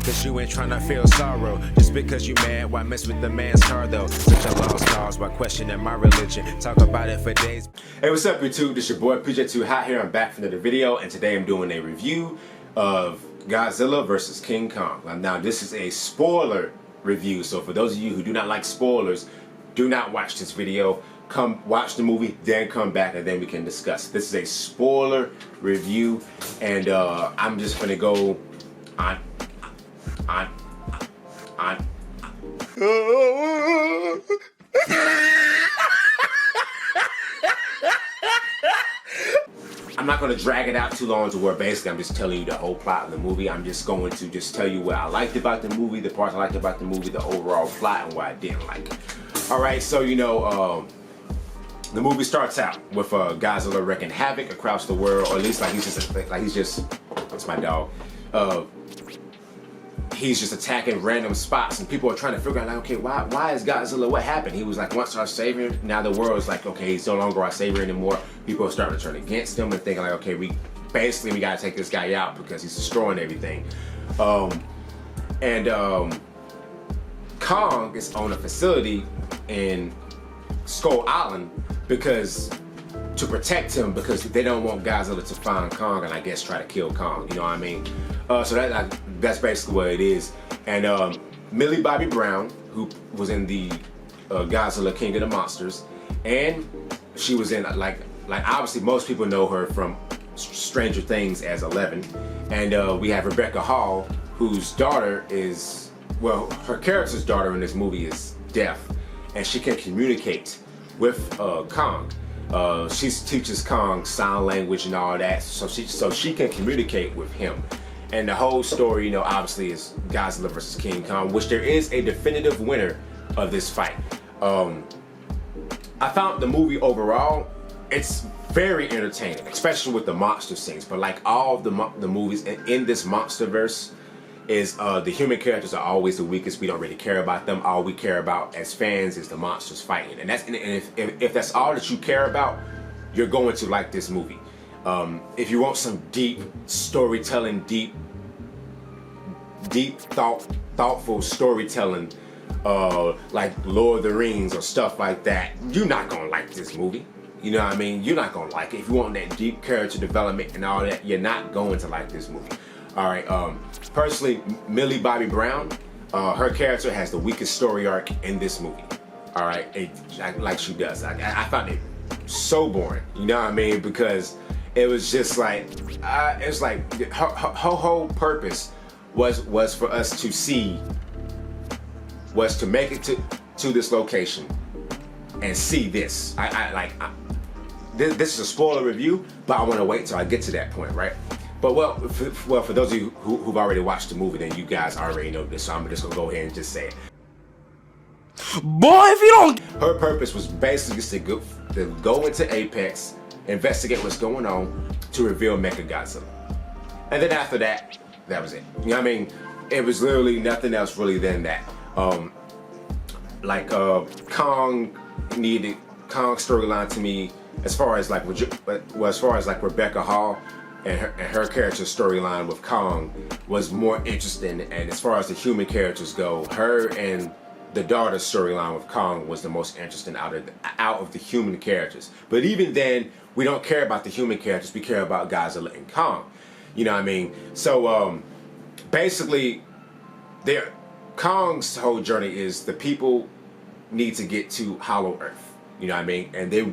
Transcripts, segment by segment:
Cause you ain't tryna feel sorrow. Just because you mad, why mess with the man's car though? Such a lost cause, why questioning my religion? Talk about it for days. Hey, what's up YouTube? This your boy PJ2 Hot here. I'm back for another video, and today I'm doing a review of Godzilla versus King Kong. Now this is a spoiler review, so for those of you who do not like spoilers, do not watch this video. Come watch the movie, then come back, and then we can discuss. This is a spoiler review, and I'm just gonna go on. I'm not going to drag it out too long to where basically I'm just telling you the whole plot of the movie. I'm just going to just tell you what I liked about the movie, the parts I liked about the movie, the overall plot, and what I didn't like. Alright, so you know, the movie starts out with Godzilla wreaking havoc across the world, or at least he's just, it's my dog. He's just attacking random spots, and people are trying to figure out, like, okay, why is Godzilla, what happened? He was like once our savior, now the world is like, okay, he's no longer our savior anymore. People are starting to turn against him and thinking like, okay, we gotta take this guy out because he's destroying everything. Kong is on a facility in Skull Island to protect him, because they don't want Godzilla to find Kong and I guess try to kill Kong, you know what I mean? So that's basically what it is. And Millie Bobby Brown, who was in the Godzilla King of the Monsters, and she was in like obviously most people know her from Stranger Things as Eleven, and we have Rebecca Hall, whose daughter is, well, her character's daughter in this movie is deaf, and she can communicate with Kong. She teaches Kong sign language and all that, so she can communicate with him. And the whole story, you know, obviously is Godzilla versus King Kong, which there is a definitive winner of this fight. I found the movie overall, it's very entertaining, especially with the monster scenes. But like all of the movies in this monsterverse, is the human characters are always the weakest. We don't really care about them. All we care about as fans is the monsters fighting. And if that's all that you care about, you're going to like this movie. If you want some deep storytelling, deep thoughtful storytelling, like Lord of the Rings or stuff like that, you're not gonna like this movie. You know what I mean? You're not gonna like it. If you want that deep character development and all that, you're not going to like this movie. Alright, personally, Millie Bobby Brown, her character has the weakest story arc in this movie. Alright, like she does. I found it so boring, you know what I mean? Because it was just like, it's like her whole purpose was for us to see, was to make it to this location and see this. This is a spoiler review, but I want to wait till I get to that point, right? But for those of you who've already watched the movie, then you guys already know this, so I'm just gonna go ahead and just say it. Boy, if you don't... Her purpose was basically just to go into Apex, investigate what's going on, to reveal Mechagodzilla. And then after that, that was it. You know what I mean? It was literally nothing else really than that. Kong's storyline to me, as far as like Rebecca Hall and her character's storyline with Kong was more interesting. And as far as the human characters go, her and the daughter's storyline with Kong was the most interesting out of the human characters. But even then, we don't care about the human characters. We care about Godzilla and Kong. You know what I mean? So basically, Kong's whole journey is the people need to get to Hollow Earth. You know what I mean? And they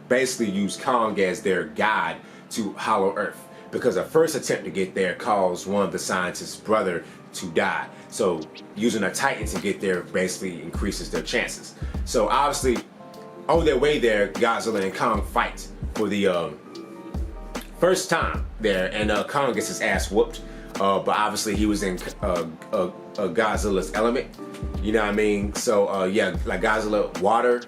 basically use Kong as their guide to Hollow Earth, because a first attempt to get there caused one of the scientists' brother to die. So using a Titan to get there basically increases their chances. So obviously, on their way there, Godzilla and Kong fight for the first time there, and Kong gets his ass whooped. But obviously he was in Godzilla's element. You know what I mean? So yeah, like Godzilla, water,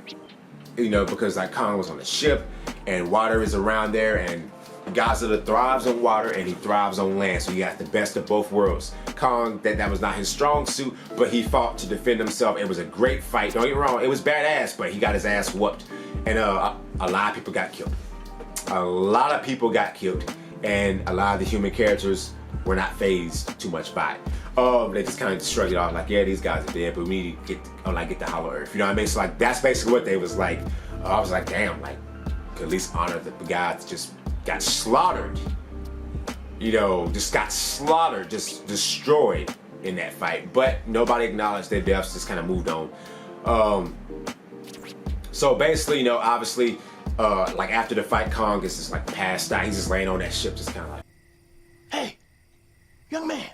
you know, because like Kong was on the ship and water is around there, and Godzilla thrives on water and he thrives on land, so you got the best of both worlds. Kong, that was not his strong suit, but he fought to defend himself. It was a great fight, don't get me wrong, it was badass, but he got his ass whooped, and a lot of people got killed. A lot of people got killed, and a lot of the human characters were not fazed too much by it. They just kind of shrugged it off like, yeah, these guys are dead, but we need to get the Hollow Earth. You know what I mean? So like that's basically what they was like. I was like, damn, like could at least honor the guys just got slaughtered. You know, just got slaughtered, just destroyed in that fight. But nobody acknowledged their deaths, just kind of moved on. So basically, you know, obviously, like after the fight, Kong is just like passed out. He's just laying on that ship, just kind of like, Hey, young man,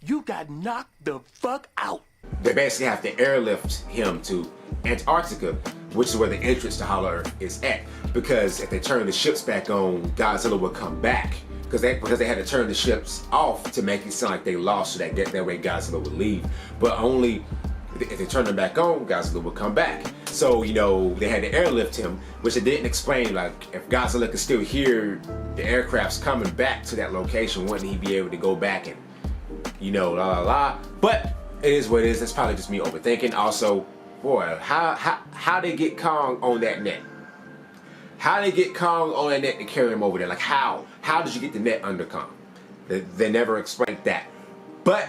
you got knocked the fuck out. they basically have to airlift him to Antarctica, which is where the entrance to Hollow Earth is at. Because if they turn the ships back on, Godzilla will come back. Because they had to turn the ships off to make it sound like they lost, so that way Godzilla would leave. But only if they turn them back on, Godzilla would come back. So, you know, they had to airlift him, which they didn't explain. Like, if Godzilla could still hear the aircrafts coming back to that location, wouldn't he be able to go back and, you know, la la la. But it is what it is. That's probably just me overthinking. Also, boy, how they get Kong on that net? How they get Kong on that net to carry him over there? Like how? How did you get the net under Kong? They never explained that. But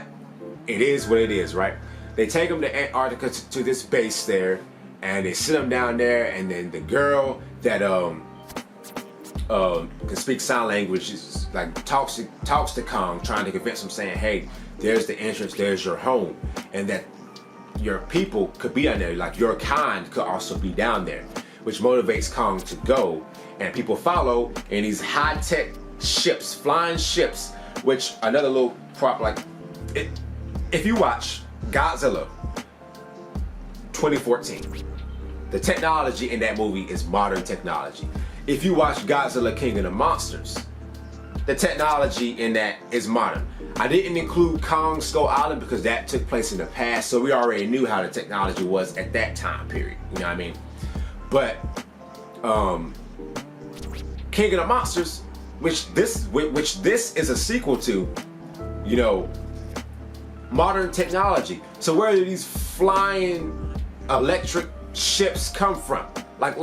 it is what it is, right? They take him to Antarctica to this base there, and they sit him down there, and then the girl that can speak sign language is like talks to Kong, trying to convince him, saying, hey, there's the entrance, there's your home, and that your people could be down there, like your kind could also be down there, which motivates Kong to go, and people follow in these high-tech ships, flying ships, which another little prop, like, if you watch Godzilla 2014, the technology in that movie is modern technology. If you watch Godzilla King of the Monsters, the technology in that is modern. I didn't include Kong Skull Island because that took place in the past, so we already knew how the technology was at that time period, you know what I mean? But King of the Monsters, which this is a sequel to, you know, modern technology. So where do these flying electric ships come from? Like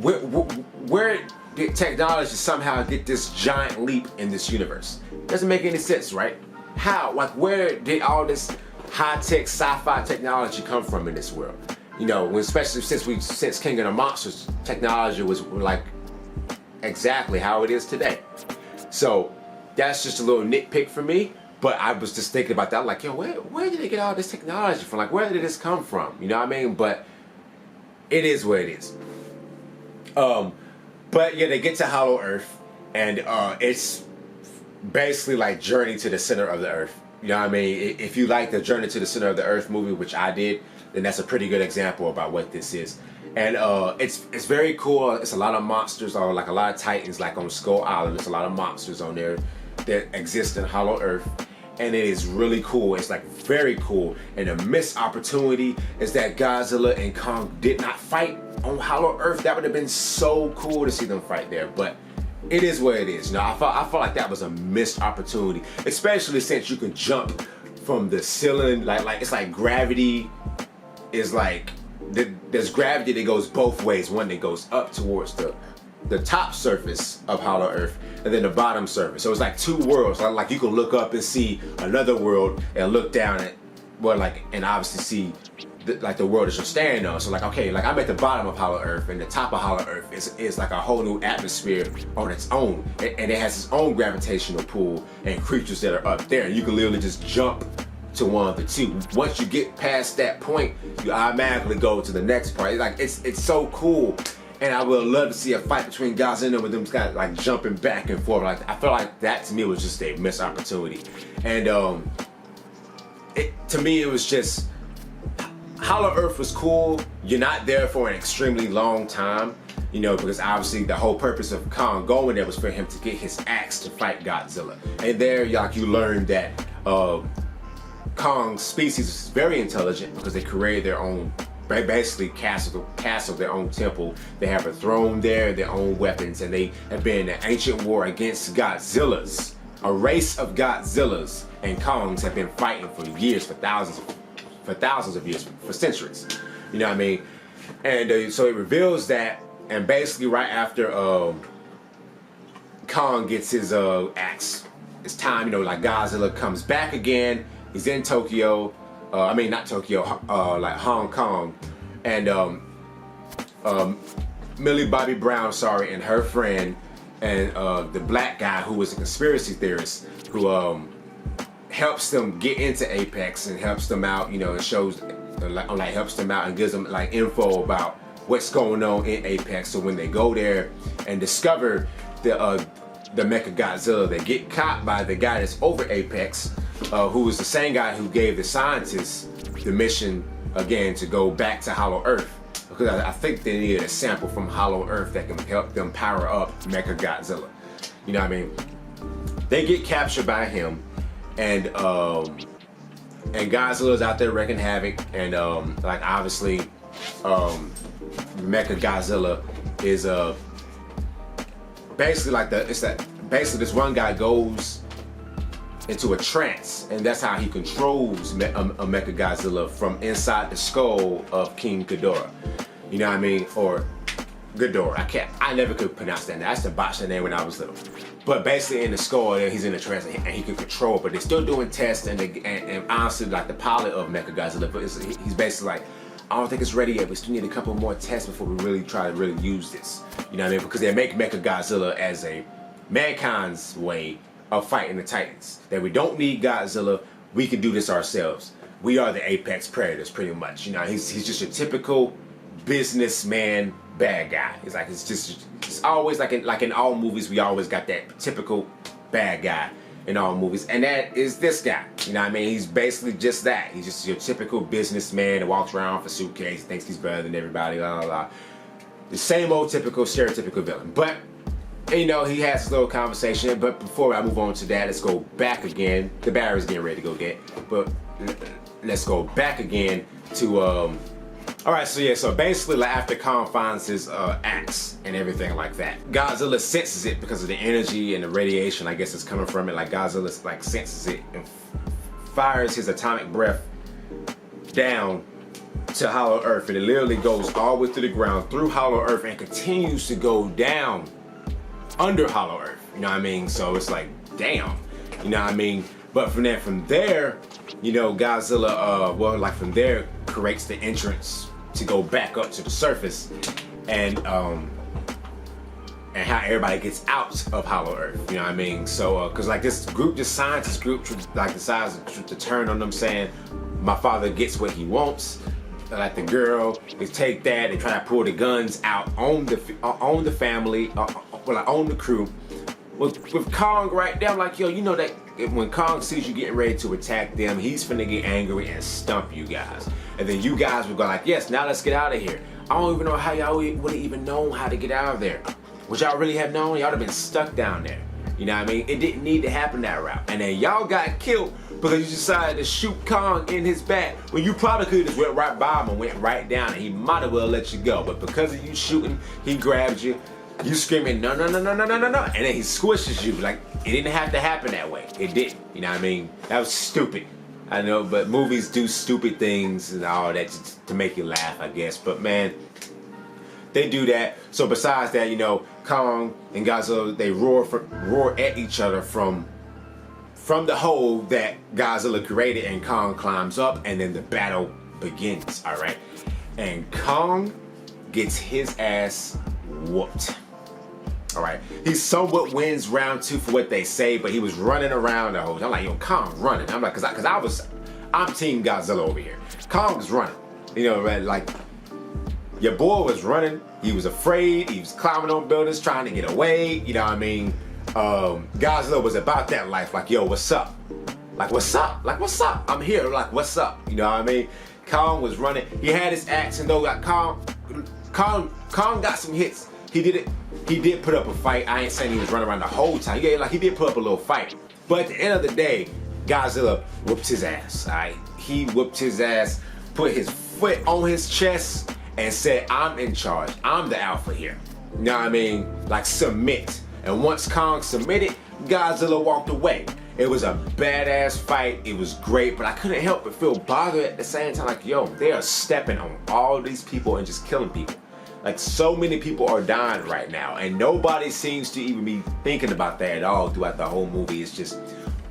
where did technology somehow get this giant leap in this universe? Doesn't make any sense, right? How? Like, where did all this high-tech sci-fi technology come from in this world? You know, especially since King of the Monsters, technology was like exactly how it is today. So that's just a little nitpick for me. But I was just thinking about that, like, yo, where did they get all this technology from? Like, where did this come from? You know what I mean? But it is what it is. But yeah, they get to Hollow Earth, and it's basically like Journey to the Center of the Earth. You know what I mean? If you like the Journey to the Center of the Earth movie, which I did, then that's a pretty good example about what this is. And it's very cool. It's a lot of monsters, or like a lot of titans, like on Skull Island. There's a lot of monsters on there that exist in Hollow Earth. And it is really cool. It's like very cool. And the missed opportunity is that Godzilla and Kong did not fight on Hollow Earth. That would have been so cool to see them fight there. But it is what it is. You know, I felt like that was a missed opportunity, especially since you can jump from the ceiling. Like it's like gravity is like there's gravity that goes both ways. One that goes up towards the top surface of Hollow Earth, and then the bottom surface. So it's like two worlds. Like you can look up and see another world, and look down at, well, like, and obviously see like the world that you're standing on. So like, okay, like I'm at the bottom of Hollow Earth, and the top of Hollow Earth is like a whole new atmosphere on its own, and it has its own gravitational pull and creatures that are up there. And you can literally just jump to one of the two. Once you get past that point, you automatically go to the next part. Like it's so cool. And I would love to see a fight between Godzilla with them guys like jumping back and forth. Like I feel like that to me was just a missed opportunity. And to me it was just, Hollow Earth was cool. You're not there for an extremely long time, you know, because obviously the whole purpose of Kong going there was for him to get his axe to fight Godzilla. And there, like, you learned that Kong's species is very intelligent because they created their own, basically castle, their own temple. They have a throne there, their own weapons, and they have been in an ancient war against Godzillas. A race of Godzillas and Kongs have been fighting for years, for thousands of years, for centuries. You know what I mean? And so it reveals that, and basically right after Kong gets his axe it's time, you know, like Godzilla comes back again. He's in Tokyo. I mean, not Tokyo, like Hong Kong. And Millie Bobby Brown, and her friend, and the black guy who was a conspiracy theorist, who helps them get into Apex and helps them out, you know, and shows, like helps them out and gives them like info about what's going on in Apex. So when they go there and discover the Mecha Godzilla, they get caught by the guy that's over Apex, who was the same guy who gave the scientists the mission again to go back to Hollow Earth, because I think they needed a sample from Hollow Earth that can help them power up Mecha Godzilla. You know what I mean? They get captured by him, and Godzilla's out there wreaking havoc, and like obviously Mecha Godzilla is basically like basically this one guy goes into a trance, and that's how he controls a Mecha Godzilla from inside the skull of King Ghidorah. You know what I mean? Or Ghidorah. I never could pronounce that. I used to botch the name when I was little. But basically in the skull, he's in a trance and he can control it. But they're still doing tests, and honestly, like the pilot of Mecha Godzilla, but he's basically like, I don't think it's ready yet. We still need a couple more tests before we really try to use this. You know what I mean? Because they make Mecha Godzilla as a mankind's way of fighting the Titans. That we don't need Godzilla. We can do this ourselves. We are the apex predators, pretty much. You know, he's just a typical businessman bad guy. It's always like in all movies, we always got that typical bad guy in all movies, and that is this guy. You know what I mean? He's basically just that. He's just your typical businessman that walks around with a suitcase, thinks he's better than everybody, blah, blah, blah. The same old typical, stereotypical villain. But, you know, he has this little conversation, but before I move on to that, let's go back again. The battery's getting ready to go get, but let's go back again to, alright, so basically like after Kong finds his axe and everything like that, Godzilla senses it because of the energy and the radiation, I guess, it's coming from it. Like Godzilla like senses it and fires his atomic breath down to Hollow Earth, and it literally goes all the way to the ground through Hollow Earth and continues to go down under Hollow Earth. You know what I mean? So it's like, damn. You know what I mean? But from there, you know, Godzilla, from there creates the entrance to go back up to the surface, and how everybody gets out of Hollow Earth. You know what I mean? So, cause like this scientist group, like decides to turn on them, saying, "My father gets what he wants." Like the girl, they take that, they try to pull the guns out on the family, on the crew. With Kong right there, I'm like, yo, you know that when Kong sees you getting ready to attack them, he's finna get angry and stump you guys. And then you guys will go like, yes, now let's get out of here. I don't even know how y'all would have even known how to get out of there. Would y'all really have known? Y'all would have been stuck down there. You know what I mean? It didn't need to happen that route. And then y'all got killed because you decided to shoot Kong in his back when you probably could have just went right by him and went right down, and he might have well let you go. But because of you shooting, he grabbed you. You screaming, no, no, no, no, no, no, no, no. And then he squishes you. Like, it didn't have to happen that way. It didn't. You know what I mean? That was stupid. I know, but movies do stupid things and all that to make you laugh, I guess. But man, they do that. So besides that, you know, Kong and Godzilla, they roar at each other from the hole that Godzilla created, and Kong climbs up, and then the battle begins, all right? And Kong gets his ass whooped. All right, he somewhat wins round 2 for what they say, but he was running around the whole time. I'm like, yo, Kong running. I'm like, I'm Team Godzilla over here. Kong was running, you know, right? Like, your boy was running. He was afraid. He was climbing on buildings, trying to get away. You know what I mean? Godzilla was about that life. Like, yo, what's up? Like, what's up? Like, what's up? I'm here. Like, what's up? You know what I mean? Kong was running. He had his axe, and though like Kong got some hits. He did put up a fight. I ain't saying he was running around the whole time. Yeah, like he did put up a little fight. But at the end of the day, Godzilla whooped his ass. Alright, he whooped his ass, put his foot on his chest, and said, "I'm in charge. I'm the alpha here." You know what I mean? Like, submit. And once Kong submitted, Godzilla walked away. It was a badass fight. It was great, but I couldn't help but feel bothered at the same time. Like, yo, they are stepping on all these people and just killing people. Like, so many people are dying right now, and nobody seems to even be thinking about that at all throughout the whole movie. It's just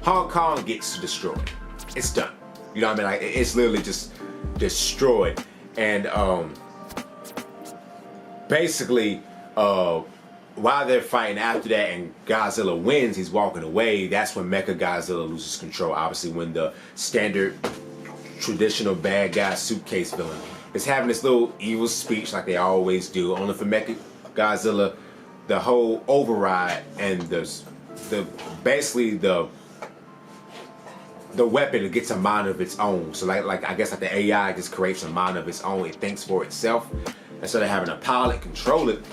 Hong Kong gets destroyed. It's done. You know what I mean? Like, it's literally just destroyed. And basically, while they're fighting after that and Godzilla wins, he's walking away, that's when Mecha Godzilla loses control. Obviously, when the standard traditional bad guy suitcase villain is having this little evil speech like they always do, only for Mecha Godzilla, the whole override and the basically the weapon gets a mind of its own. So like I guess like the AI just creates a mind of its own. It thinks for itself instead of having a pilot control it.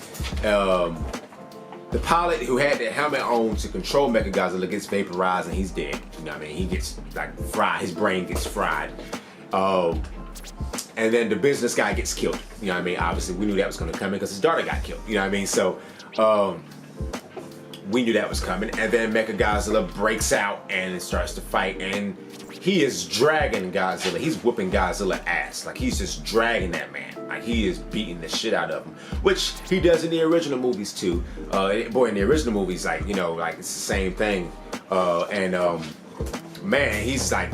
The pilot who had the helmet on to control Mechagodzilla gets vaporized and he's dead. You know what I mean? He gets like fried. His brain gets fried. And then the business guy gets killed. You know what I mean? Obviously, we knew that was going to come in because his daughter got killed. You know what I mean? So we knew that was coming. And then Mechagodzilla breaks out and starts to fight. And he is dragging Godzilla. He's whooping Godzilla ass. Like, he's just dragging that man. Like, he is beating the shit out of him. Which he does in the original movies, too. Boy, in the original movies, like, you know, like, it's the same thing. Man, he's, like,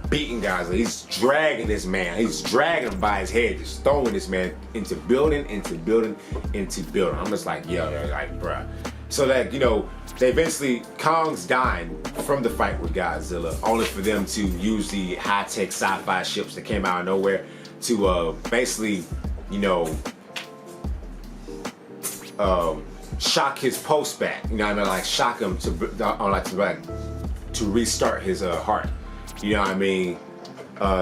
beating Godzilla. He's dragging this man. He's dragging him by his head, just throwing this man into building, into building, into building. I'm just like, yo, like, bruh. So that, you know, they eventually, Kong's dying from the fight with Godzilla, only for them to use the high-tech sci-fi ships that came out of nowhere to basically, you know, shock his pulse back. You know what I mean? Like, shock him to restart his heart. You know what I mean?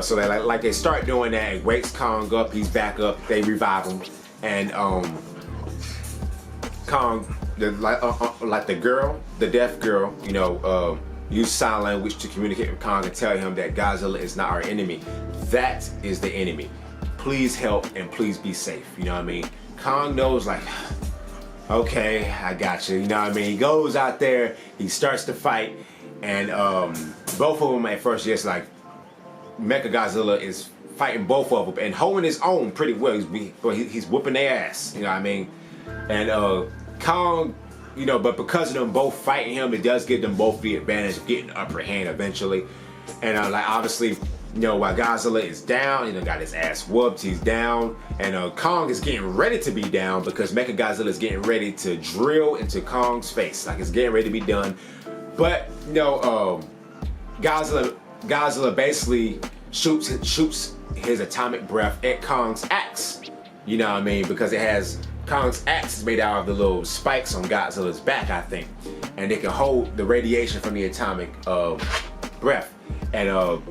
So they like they start doing that. It wakes Kong up. He's back up. They revive him, and Kong, like the girl, the deaf girl, you know, use sign language to communicate with Kong and tell him that Godzilla is not our enemy. That is the enemy. Please help and please be safe. You know what I mean? Kong knows, like, okay, I got you. You know what I mean? He goes out there. He starts to fight. And both of them at first, just like Mechagodzilla is fighting both of them and holding his own pretty well. He's whooping their ass, you know what I mean? And Kong, you know, but because of them both fighting him, it does give them both the advantage of getting the upper hand eventually. And like obviously, you know, while Godzilla is down, you know, got his ass whooped, he's down, and Kong is getting ready to be down because Mechagodzilla is getting ready to drill into Kong's face, like it's getting ready to be done. But you know, Godzilla basically shoots his atomic breath at Kong's axe. You know what I mean? Because it has Kong's axe is made out of the little spikes on Godzilla's back, I think, and it can hold the radiation from the atomic breath. And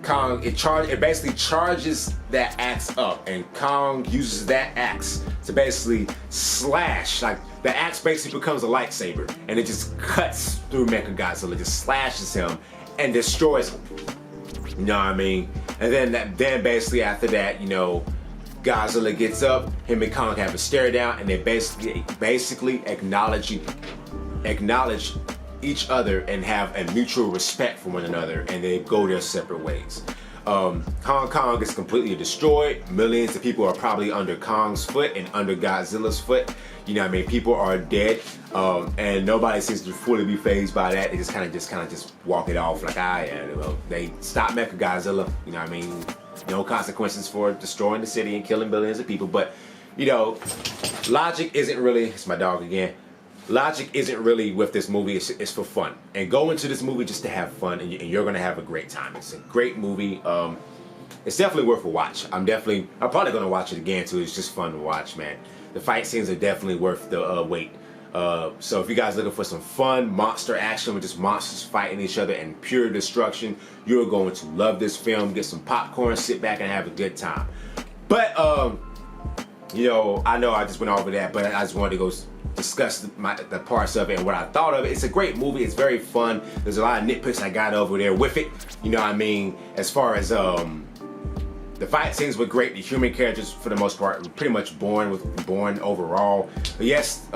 Kong, it basically charges that axe up, and Kong uses that axe to basically slash. Like, the axe basically becomes a lightsaber, and it just cuts through Mechagodzilla, just slashes him and destroys him. You know what I mean? And then basically after that, you know, Godzilla gets up, him and Kong have a stare down, and they basically acknowledge each other and have a mutual respect for one another, and they go their separate ways. Hong Kong is completely destroyed. Millions of people are probably under Kong's foot and under Godzilla's foot. You know what I mean? People are dead, and nobody seems to fully be fazed by that. They just kind of walk it off like, well, they stop Mechagodzilla. You know what I mean? No consequences for destroying the city and killing billions of people. But, you know, logic isn't really, it's my dog again. Logic isn't really with this movie. It's for fun. And go into this movie just to have fun, and you're going to have a great time. It's a great movie. It's definitely worth a watch. I'm probably going to watch it again, too. It's just fun to watch, man. The fight scenes are definitely worth the wait. So if you guys are looking for some fun monster action with just monsters fighting each other and pure destruction, you're going to love this film. Get some popcorn, sit back, and have a good time. But, you know I just went over that, but I just wanted to go discuss the parts of it and what I thought of it. It's a great movie. It's very fun. There's a lot of nitpicks I got over there with it. You know what I mean? As far as the fight scenes were great. The human characters, for the most part, were pretty much boring overall. But yes,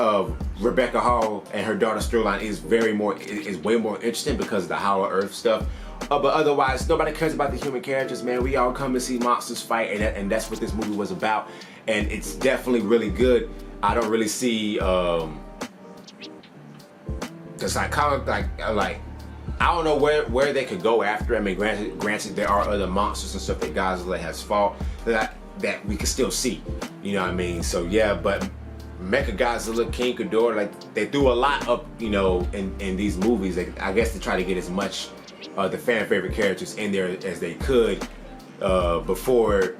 Rebecca Hall and her daughter storyline is way more interesting because of the Hollow Earth stuff. But otherwise, nobody cares about the human characters, man. We all come to see monsters fight, and that's what this movie was about. And it's definitely really good. I don't really see the like I don't know where they could go after. I mean, granted, there are other monsters and stuff that Godzilla has fought that we can still see. You know what I mean? So yeah, but Mechagodzilla, King Ghidorah, like they threw a lot up, you know, in these movies. I guess to try to get as much the fan favorite characters in there as they could before,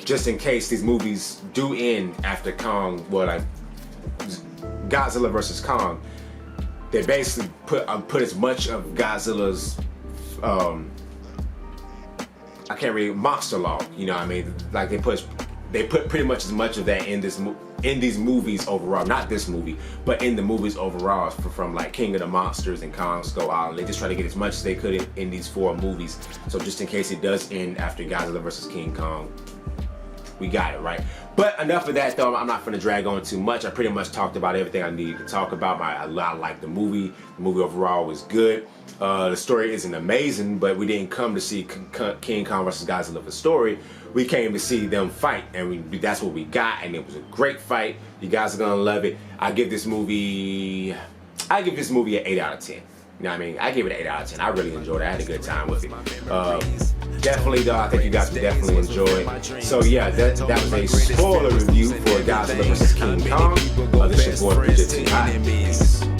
just in case these movies do end after Kong. Well, like Godzilla versus Kong, they basically put as much of Godzilla's I can't read monster log. You know what I mean? Like they put pretty much as much of that in these movies overall. Not this movie, but in the movies overall, from like King of the Monsters and Kong Skull Island. They just try to get as much as they could in these 4 movies. So just in case it does end after Godzilla versus King Kong, we got it, right? But enough of that, though. I'm not going to drag on too much. I pretty much talked about everything I needed to talk about. I like the movie. The movie overall was good. The story isn't amazing, but we didn't come to see King Kong versus Godzilla for story. We came to see them fight, and that's what we got, and it was a great fight. You guys are going to love it. I give this movie an 8 out of 10. You know what I mean? I give it an 8 out of 10. I really enjoyed it. I had a good time with it. Definitely, though, I think you guys will definitely enjoy it. So, yeah, that was a spoiler review for Godzilla vs. King Kong. This is your boy, PJ T.